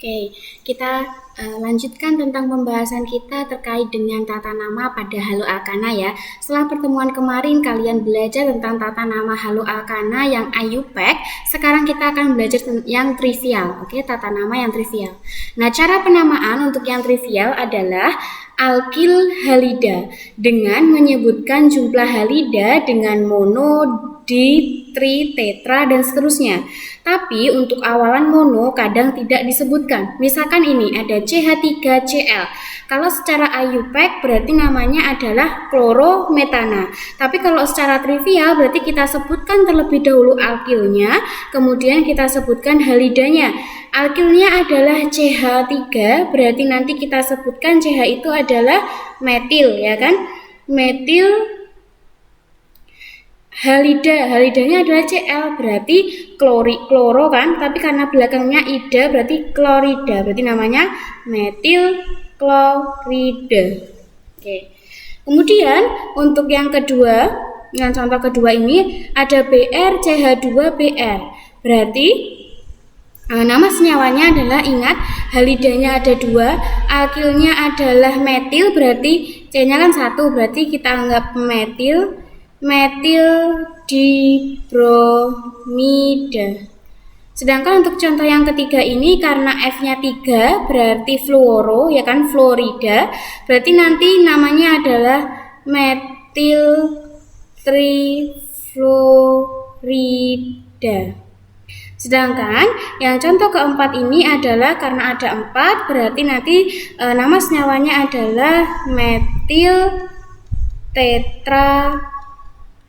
Oke, kita lanjutkan tentang pembahasan kita terkait dengan tata nama pada haloalkana ya. Setelah pertemuan kemarin kalian belajar tentang tata nama haloalkana yang IUPAC, sekarang kita akan belajar yang trivial. Oke, tata nama yang trivial. Nah, cara penamaan untuk yang trivial adalah alkil halida dengan menyebutkan jumlah halida dengan mono, di, tri, tetra, dan seterusnya. Tapi untuk awalan mono kadang tidak disebutkan. Misalkan ini ada CH3Cl. Kalau secara IUPAC berarti namanya adalah klorometana. Tapi kalau secara trivial berarti kita sebutkan terlebih dahulu alkilnya, kemudian kita sebutkan halidanya. Alkilnya adalah CH3, berarti nanti kita sebutkan CH itu adalah metil, ya kan? Metil halidanya adalah Cl, berarti kloro kan, tapi karena belakangnya ida berarti klorida, berarti namanya metil klorida. Oke. Kemudian untuk yang kedua, yang contoh kedua ini ada Br CH2Br, berarti nama senyawanya adalah, ingat, halidanya ada 2, alkilnya adalah metil, berarti C-nya kan 1, berarti kita anggap metil dibromida. Sedangkan untuk contoh yang ketiga ini karena F-nya 3 berarti fluoro, ya kan, fluorida, berarti nanti namanya adalah metil trifluorida. Sedangkan yang contoh keempat ini adalah karena ada 4 berarti nanti nama senyawanya adalah metil tetra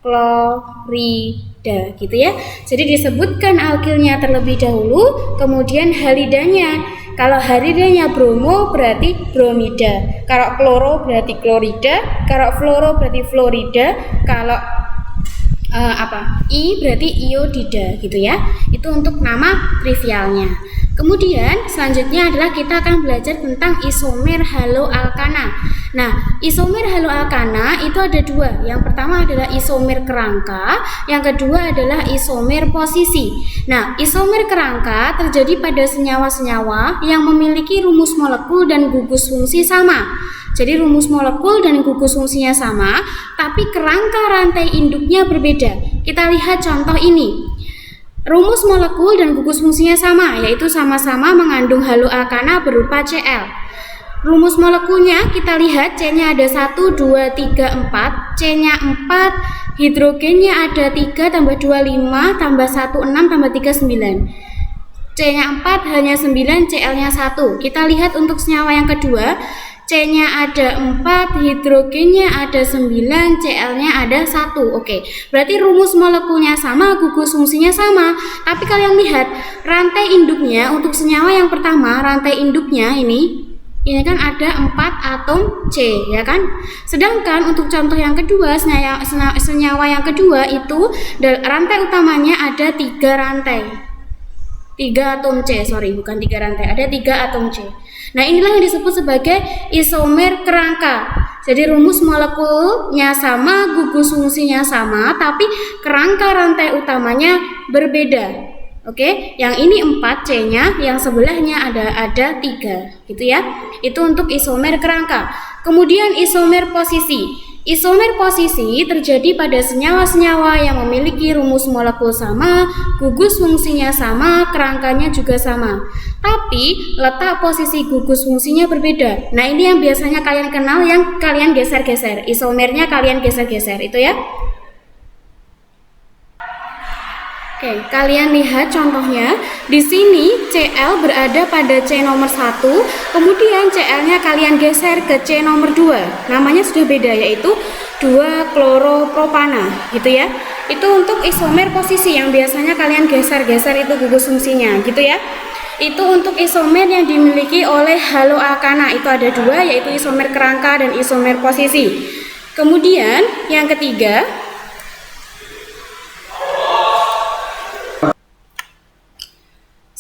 klorida, gitu ya. Jadi disebutkan alkilnya terlebih dahulu, kemudian halidanya. Kalau halidanya bromo berarti bromida, kalau kloro berarti klorida, kalau fluoro berarti fluorida, kalau I berarti iodida, gitu ya. Itu untuk nama trivialnya. Kemudian selanjutnya adalah kita akan belajar tentang isomer haloalkana. Nah, isomer haloalkana itu ada 2. Yang pertama adalah isomer kerangka, yang kedua adalah isomer posisi. Nah, isomer kerangka terjadi pada senyawa-senyawa yang memiliki rumus molekul dan gugus fungsi sama. Jadi rumus molekul dan gugus fungsinya sama, tapi kerangka rantai induknya berbeda. Kita lihat contoh ini. Rumus molekul dan gugus fungsinya sama, yaitu sama-sama mengandung haloalkana berupa Cl. Rumus molekulnya kita lihat, C-nya ada 1, 2, 3, 4, C-nya 4, hidrogennya ada 3 tambah 2, 5, tambah 1, 6, tambah 3, 9. C-nya 4, hanya 9, Cl-nya 1. Kita lihat untuk senyawa yang kedua, C-nya ada 4, hidrogennya ada 9, Cl-nya ada 1. Oke, berarti rumus molekulnya sama, gugus fungsinya sama. Tapi kalian lihat, rantai induknya untuk senyawa yang pertama, rantai induknya ini kan ada 4 atom C, ya kan? Sedangkan untuk contoh yang kedua, senyawa yang kedua itu rantai utamanya ada 3 rantai. 3 atom C, bukan 3 rantai, ada 3 atom C. Nah, inilah yang disebut sebagai isomer kerangka. Jadi rumus molekulnya sama, gugus fungsinya sama, tapi kerangka rantai utamanya berbeda. Oke, yang ini 4 C-nya, yang sebelahnya ada 3, gitu ya. Itu untuk isomer kerangka. Kemudian isomer posisi. Isomer posisi terjadi pada senyawa-senyawa yang memiliki rumus molekul sama, gugus fungsinya sama, kerangkanya juga sama. Tapi letak posisi gugus fungsinya berbeda. Nah, ini yang biasanya kalian kenal, yang kalian geser-geser. Isomernya kalian geser-geser, itu ya. Oke, kalian lihat contohnya. Di sini Cl berada pada C nomor 1, kemudian Cl-nya kalian geser ke C nomor 2. Namanya sudah beda, yaitu 2-kloropropana, gitu ya. Itu untuk isomer posisi yang biasanya kalian geser-geser itu gugus fungsinya, gitu ya. Itu untuk isomer yang dimiliki oleh haloalkana. Itu ada 2, yaitu isomer kerangka dan isomer posisi. Kemudian yang ketiga,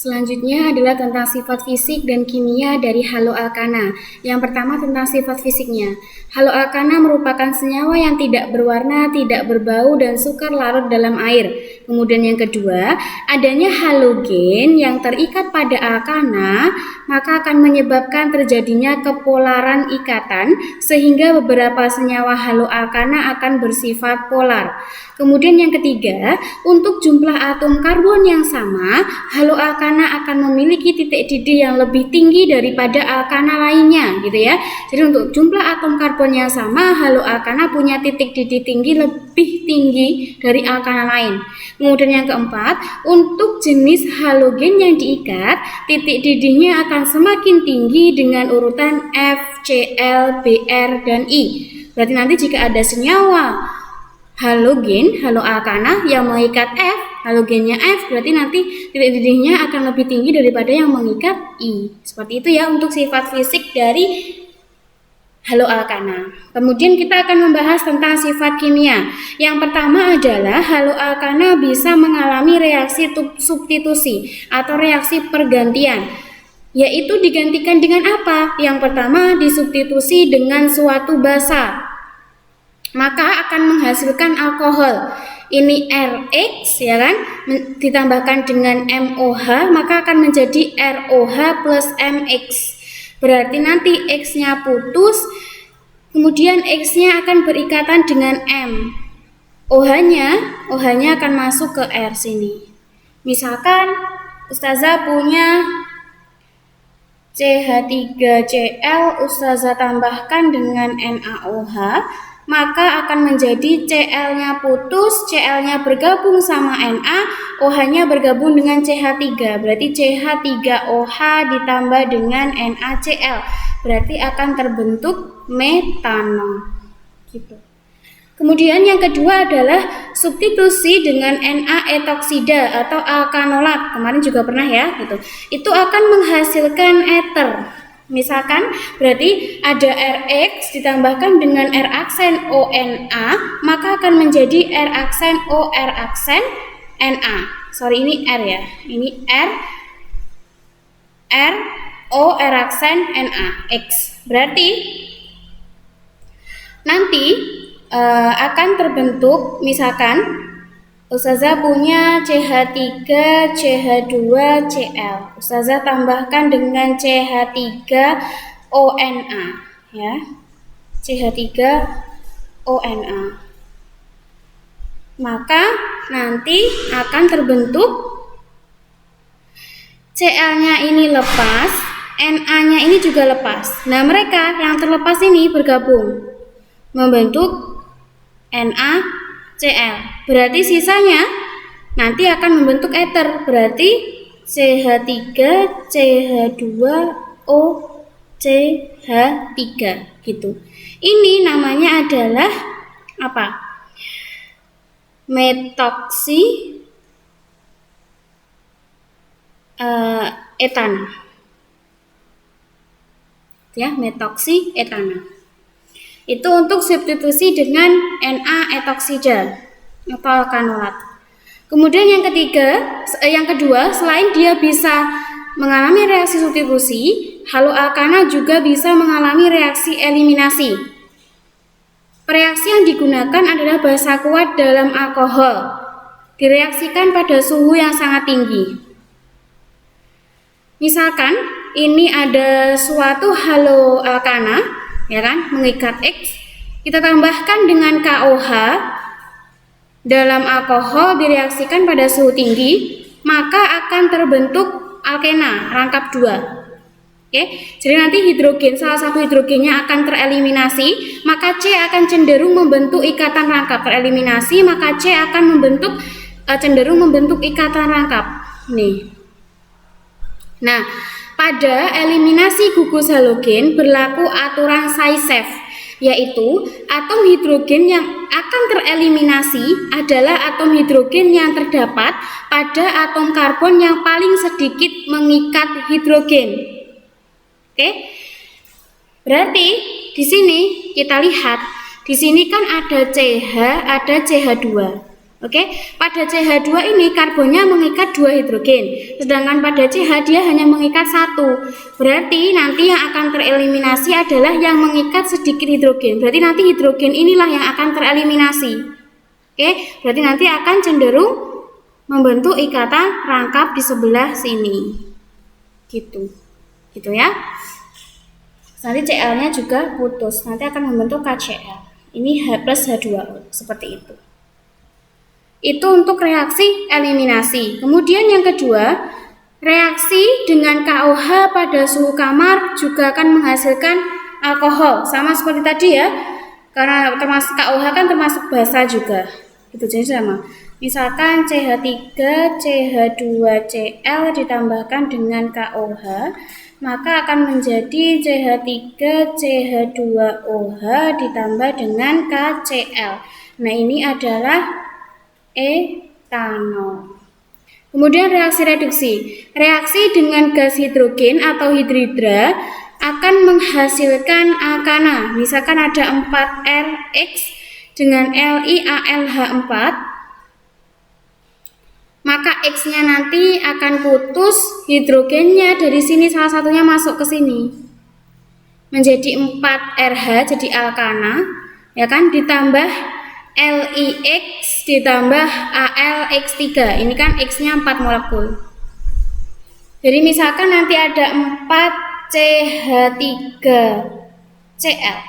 Selanjutnya adalah tentang sifat fisik dan kimia dari haloalkana. Yang pertama tentang sifat fisiknya. Haloalkana merupakan senyawa yang tidak berwarna, tidak berbau, dan sukar larut dalam air. Kemudian yang kedua, adanya halogen yang terikat pada alkana, maka akan menyebabkan terjadinya kepolaran ikatan, sehingga beberapa senyawa haloalkana akan bersifat polar. Kemudian yang ketiga, untuk jumlah atom karbon yang sama, haloalkana akan memiliki titik didih yang lebih tinggi daripada alkana lainnya, gitu ya. Jadi untuk jumlah atom karbon yang sama, haloalkana punya titik didih tinggi lebih tinggi dari alkana lain. Kemudian yang keempat, untuk jenis halogen yang diikat, titik didihnya akan semakin tinggi dengan urutan F, Cl, Br, dan I. Berarti nanti jika ada senyawa halogen, haloalkana yang mengikat F, halogennya F, berarti nanti titik didihnya akan lebih tinggi daripada yang mengikat I. Seperti itu ya untuk sifat fisik dari haloalkana. Kemudian kita akan membahas tentang sifat kimia. Yang pertama adalah haloalkana bisa mengalami reaksi substitusi atau reaksi pergantian. Yaitu digantikan dengan apa? Yang pertama disubstitusi dengan suatu basa, maka akan menghasilkan alkohol. Ini RX ya kan, ditambahkan dengan MOH, maka akan menjadi ROH plus MX. Berarti nanti X-nya putus, kemudian X-nya akan berikatan dengan M. OH-nya akan masuk ke R sini. Misalkan Ustazah punya CH3Cl, Ustazah tambahkan dengan NaOH, maka akan menjadi Cl-nya putus, Cl-nya bergabung sama Na, OH-nya bergabung dengan CH3. Berarti CH3OH ditambah dengan NaCl. Berarti akan terbentuk metanol. Gitu. Kemudian yang kedua adalah substitusi dengan Na-etoksida atau alkanolat. Kemarin juga pernah ya, gitu. Itu akan menghasilkan eter. Misalkan berarti ada RX ditambahkan dengan R aksen ONA, maka akan menjadi R aksen OR aksen Na. Sorry, ini R ya. Ini R O R aksen Na X. Berarti nanti akan terbentuk, misalkan Ustazah punya CH3, CH2, Cl. Ustazah tambahkan dengan CH3ONA ya. CH3ONA. Maka nanti akan terbentuk Cl-nya ini lepas, Na-nya ini juga lepas. Nah, mereka yang terlepas ini bergabung membentuk NaCl. Berarti sisanya nanti akan membentuk eter. Berarti CH3, CH2O, CH3 gitu. Ini namanya adalah apa? Metoksi etana. Ya, metoksi etana. Itu untuk substitusi dengan Na-etoksida atau alkanolat. Kemudian yang kedua, selain dia bisa mengalami reaksi substitusi, haloalkana juga bisa mengalami reaksi eliminasi. Reaksi yang digunakan adalah basa kuat dalam alkohol. Direaksikan pada suhu yang sangat tinggi. Misalkan ini ada suatu haloalkana ya kan, mengikat X, kita tambahkan dengan KOH dalam alkohol, direaksikan pada suhu tinggi, maka akan terbentuk alkena rangkap 2. Oke, jadi nanti hidrogen, salah satu hidrogennya akan tereliminasi, maka C akan cenderung membentuk ikatan rangkap. Tereliminasi, maka C akan cenderung membentuk ikatan rangkap. Nih. Nah, pada eliminasi gugus halogen berlaku aturan Zaitsev, yaitu atom hidrogen yang akan tereliminasi adalah atom hidrogen yang terdapat pada atom karbon yang paling sedikit mengikat hidrogen. Oke? Berarti di sini kita lihat, di sini kan ada CH, ada CH2. Oke, pada CH2 ini karbonnya mengikat 2 hidrogen, sedangkan pada CH dia hanya mengikat 1. Berarti nanti yang akan tereliminasi adalah yang mengikat sedikit hidrogen. Berarti nanti hidrogen inilah yang akan tereliminasi. Oke, berarti nanti akan cenderung membentuk ikatan rangkap di sebelah sini. Gitu ya. Nanti Cl-nya juga putus, nanti akan membentuk KCl. Ini H plus H2O, seperti itu. Itu untuk reaksi eliminasi. Kemudian yang kedua, reaksi dengan KOH pada suhu kamar juga akan menghasilkan alkohol. Sama seperti tadi ya, karena termasuk KOH kan termasuk basa juga. Itu jadi sama. Misalkan CH3, CH2Cl ditambahkan dengan KOH, maka akan menjadi CH3, CH2OH ditambah dengan KCl. Nah, ini adalah etanol. Kemudian reaksi reduksi. Reaksi dengan gas hidrogen atau hidrida akan menghasilkan alkana. Misalkan ada 4RX dengan LiAlH4, maka X-nya nanti akan putus, hidrogennya dari sini salah satunya masuk ke sini. Menjadi 4RH jadi alkana, ya kan, ditambah LiX ditambah AlX3. Ini kan X-nya 4 molekul. Jadi misalkan nanti ada 4CH3Cl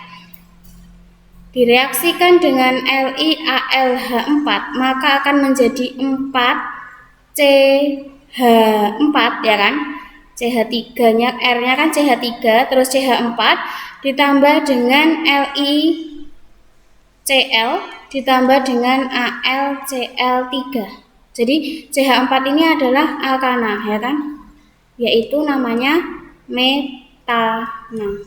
direaksikan dengan LiAlH4, maka akan menjadi 4CH4, ya kan? CH3-nya, R-nya kan CH3, terus CH4 ditambah dengan LiCl ditambah dengan AlCl3. Jadi CH4 ini adalah alkana, ya kan? Yaitu namanya metana.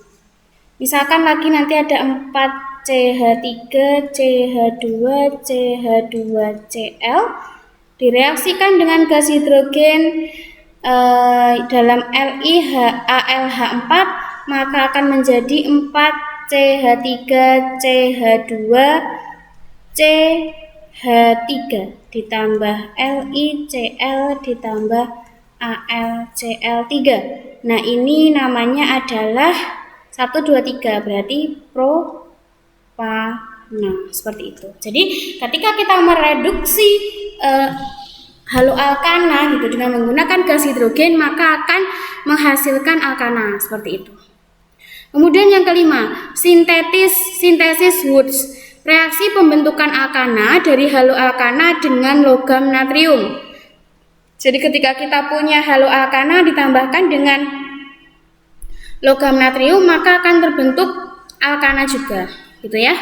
Misalkan lagi nanti ada 4CH3, CH2, CH2Cl direaksikan dengan gas hidrogen dalam LiAlH4, maka akan menjadi 4CH3, CH2, CH3 ditambah LiCl ditambah AlCl3. Nah, ini namanya adalah 1, 2, 3, berarti propana, seperti itu. Jadi ketika kita mereduksi haloalkana gitu dengan menggunakan gas hidrogen, maka akan menghasilkan alkana, seperti itu. Kemudian yang kelima, sintesis Wurtz. Reaksi pembentukan alkana dari haloalkana dengan logam natrium. Jadi ketika kita punya haloalkana ditambahkan dengan logam natrium, maka akan terbentuk alkana juga, gitu ya.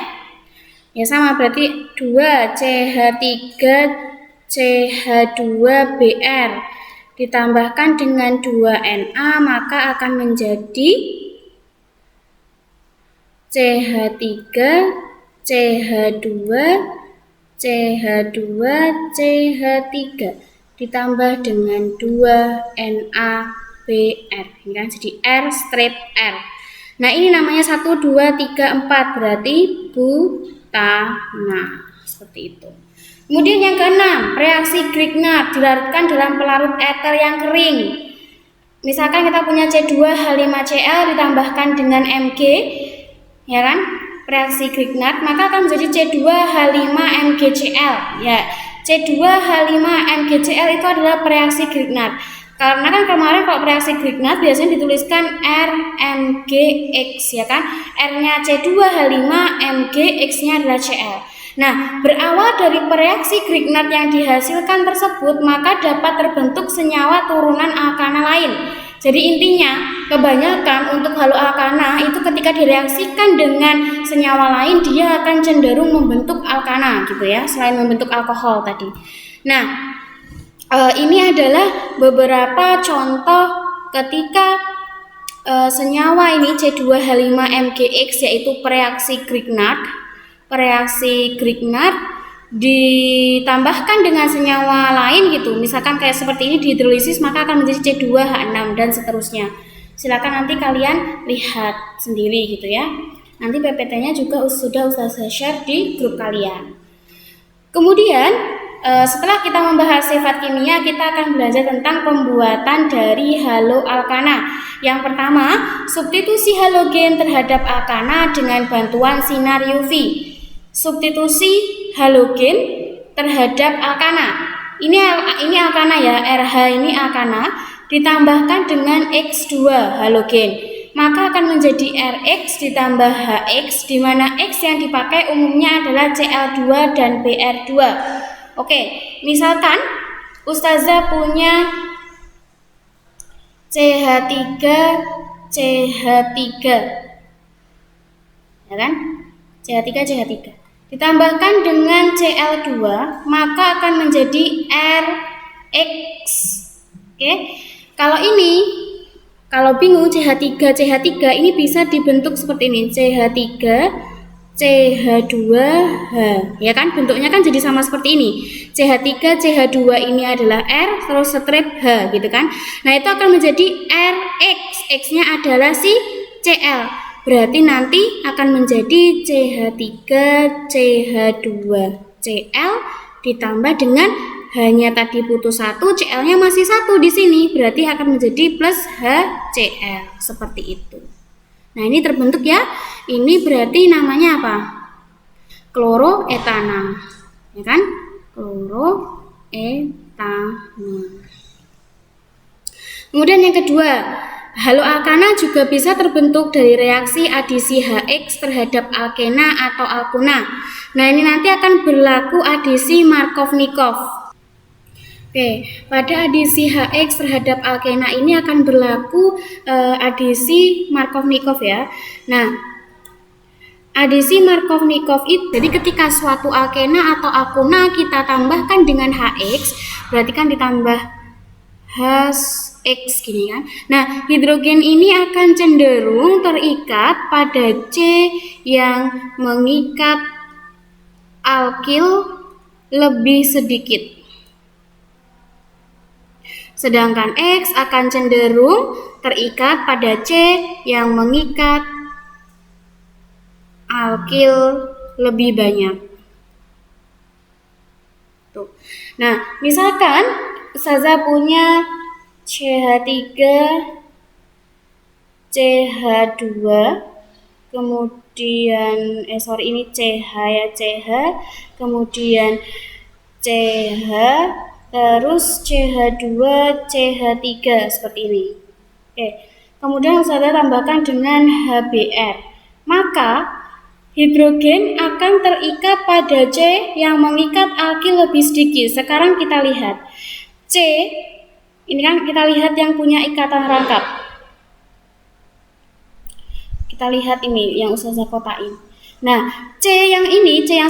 Ya sama, berarti 2CH3CH2Br ditambahkan dengan 2Na, maka akan menjadi CH3 CH2 CH2 CH3 ditambah dengan 2NaBr, kan jadi R strip R. Nah, ini namanya 1, 2, 3, 4, berarti butana, seperti itu. Kemudian yang keenam, reaksi Grignard dilarutkan dalam pelarut eter yang kering. Misalkan kita punya C2H5Cl ditambahkan dengan Mg, ya kan? Reaksi Grignard, maka akan menjadi C2H5MgCl. Ya, C2H5MgCl itu adalah reaksi Grignard. Karena kan kemarin kalau reaksi Grignard biasanya dituliskan RMgX, ya kan? R-nya C2H5, Mg, X-nya adalah Cl. Nah, berawal dari reaksi Grignard yang dihasilkan tersebut, maka dapat terbentuk senyawa turunan alkana lain. Jadi intinya, kebanyakan untuk haloalkana itu ketika direaksikan dengan senyawa lain, dia akan cenderung membentuk alkana, gitu ya, selain membentuk alkohol tadi. Nah, ini adalah beberapa contoh ketika senyawa ini C2H5MgX, yaitu reaksi Grignard ditambahkan dengan senyawa lain gitu. Misalkan kayak seperti ini dihidrolisis, maka akan menjadi C2H6 dan seterusnya. Silakan nanti kalian lihat sendiri gitu ya. Nanti PPT-nya juga sudah Ustazah share di grup kalian. Kemudian setelah kita membahas sifat kimia, kita akan belajar tentang pembuatan dari haloalkana. Yang pertama, substitusi halogen terhadap alkana dengan bantuan sinar UV. Substitusi halogen terhadap alkana. Ini alkana ya, RH ini alkana ditambahkan dengan X2 halogen, maka akan menjadi RX ditambah HX, di mana X yang dipakai umumnya adalah Cl2 dan Br2. Oke, misalkan Ustazah punya CH3 CH3, ya kan? CH3 CH3 ditambahkan dengan Cl2, maka akan menjadi RX. Oke. Kalau bingung CH3 CH3 ini bisa dibentuk seperti ini, CH3 CH2H, ya kan? Bentuknya kan jadi sama seperti ini. CH3 CH2 ini adalah R terus strip H gitu kan. Nah, itu akan menjadi RX. X-nya adalah si Cl. Berarti nanti akan menjadi CH3 CH2Cl ditambah dengan hanya tadi putus 1, Cl-nya masih 1 di sini, berarti akan menjadi plus HCl seperti itu. Nah, ini terbentuk ya. Ini berarti namanya apa? Kloroetana. Ya kan? Kloroetana. Kemudian yang kedua, haloalkana juga bisa terbentuk dari reaksi adisi HX terhadap alkena atau alkuna. Nah, ini nanti akan berlaku adisi Markovnikov. Oke, pada adisi HX terhadap alkena ini akan berlaku adisi Markovnikov ya. Nah, adisi Markovnikov itu, jadi ketika suatu alkena atau alkuna kita tambahkan dengan HX, berarti kan ditambah HX gini kan. Nah, hidrogen ini akan cenderung terikat pada C yang mengikat alkil lebih sedikit. Sedangkan X akan cenderung terikat pada C yang mengikat alkil lebih banyak. Tuh. Nah, misalkan Ustazah punya CH3 CH2, kemudian ini CH ya, CH, kemudian CH, terus CH2 CH3 seperti ini. Oke. Kemudian Ustazah tambahkan dengan HBr. Maka hidrogen akan terikat pada C yang mengikat alkil lebih sedikit. Sekarang kita lihat C, ini kan kita lihat yang punya ikatan rangkap. Kita lihat ini yang Ustazah kotain. Nah, C yang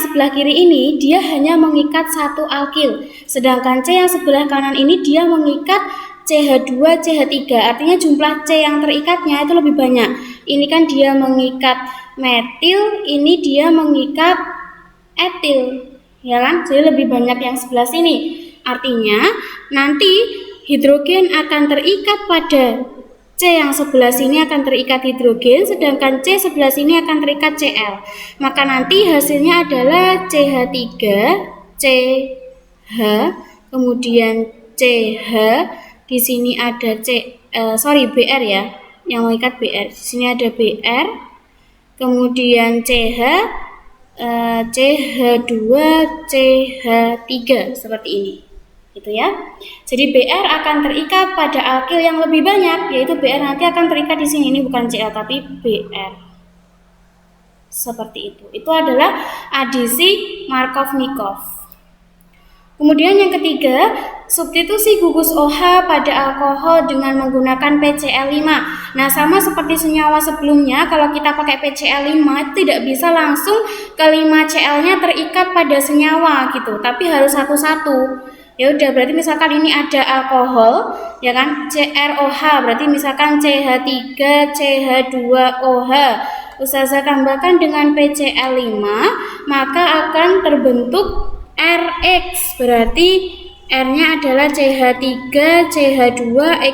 sebelah kiri ini dia hanya mengikat satu alkil, sedangkan C yang sebelah kanan ini dia mengikat CH2 CH3. Artinya jumlah C yang terikatnya itu lebih banyak. Ini kan dia mengikat metil, ini dia mengikat etil, ya kan? Jadi lebih banyak yang sebelah sini. Artinya nanti hidrogen akan terikat pada C yang sebelah sini akan terikat hidrogen, sedangkan C sebelah sini akan terikat Cl. Maka nanti hasilnya adalah CH3, CH, kemudian CH, di sini ada Br ya, yang mengikat Br. Di sini ada Br, kemudian CH, CH2, CH3 seperti ini. Gitu ya. Jadi Br akan terikat pada alkil yang lebih banyak, yaitu Br nanti akan terikat di sini. Ini bukan Cl tapi Br. Seperti itu. Itu adalah adisi Markovnikov. Kemudian yang ketiga, substitusi gugus OH pada alkohol dengan menggunakan PCl5. Nah, sama seperti senyawa sebelumnya, kalau kita pakai PCl5 tidak bisa langsung ke 5Cl-nya terikat pada senyawa gitu, tapi harus satu-satu. Ya udah, berarti misalkan ini ada alkohol, ya kan, CrOH, berarti misalkan CH3 CH2OH. Ustazah tambahkan dengan PCl5, maka akan terbentuk RX, berarti R-nya adalah CH3 CH2,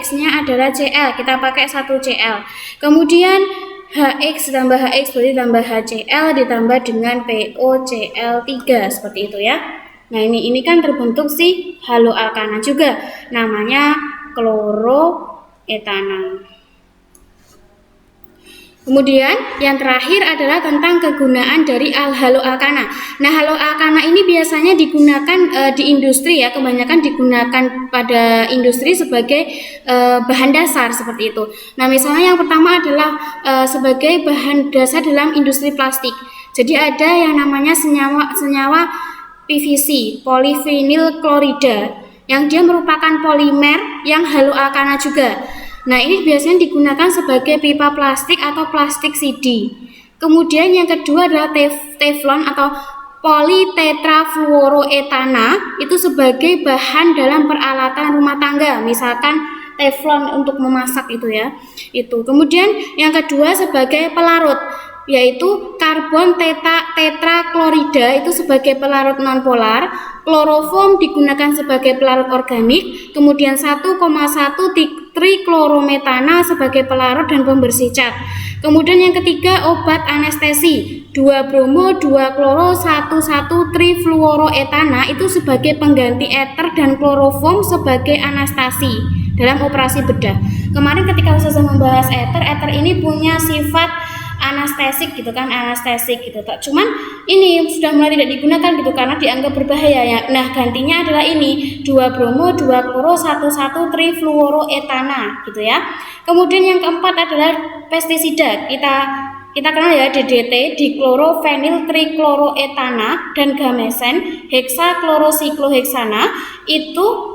X-nya adalah Cl. Kita pakai 1 Cl. Kemudian HX ditambah HX berarti tambah HCl ditambah dengan POCl3 seperti itu ya. Nah, ini kan terbentuk si haloalkana juga, namanya kloroetana. Kemudian yang terakhir adalah tentang kegunaan dari haloalkana. Nah, haloalkana ini biasanya digunakan di industri ya, kebanyakan digunakan pada industri sebagai bahan dasar seperti itu. Nah, misalnya yang pertama adalah sebagai bahan dasar dalam industri plastik. Jadi ada yang namanya senyawa PVC, polyvinyl klorida, yang dia merupakan polimer yang haloalkana juga. Nah, ini biasanya digunakan sebagai pipa plastik atau plastik CD. Kemudian yang kedua adalah teflon atau politetrafluoroetana, itu sebagai bahan dalam peralatan rumah tangga, misalkan teflon untuk memasak itu ya. Itu. Kemudian yang kedua sebagai pelarut, yaitu karbon tetraklorida itu sebagai pelarut nonpolar, kloroform digunakan sebagai pelarut organik, kemudian 1,1 triklorometana sebagai pelarut dan pembersih cat. Kemudian yang ketiga obat anestesi, 2-bromo 2-kloro 1,1 trifluoroetana itu sebagai pengganti eter dan kloroform sebagai anestesi dalam operasi bedah. Kemarin ketika saya membahas eter ini punya sifat anestesik gitu kan, cuman ini sudah mulai tidak digunakan gitu karena dianggap berbahaya ya. Nah, gantinya adalah ini 2-bromo 2-kloro 1,1 trifluoroetana gitu ya. Kemudian yang keempat adalah pestisida, kita kenal ya DDT, diklorofenyl trikloroetana, dan gamesen heksaklorosikloheksana itu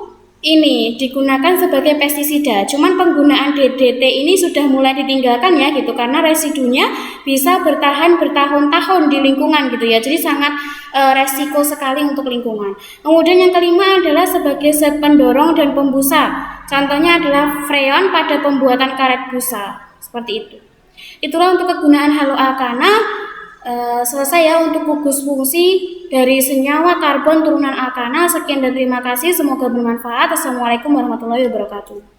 ini digunakan sebagai pestisida. Cuman penggunaan DDT ini sudah mulai ditinggalkan ya gitu, karena residunya bisa bertahan bertahun-tahun di lingkungan gitu ya. Jadi sangat resiko sekali untuk lingkungan. Kemudian yang kelima adalah sebagai zat pendorong dan pembusa. Contohnya adalah freon pada pembuatan karet busa. Seperti itu. Itulah untuk kegunaan haloalkana. Selesai ya untuk gugus fungsi dari senyawa karbon turunan alkana. Sekian dan terima kasih, semoga bermanfaat. Assalamualaikum warahmatullahi wabarakatuh.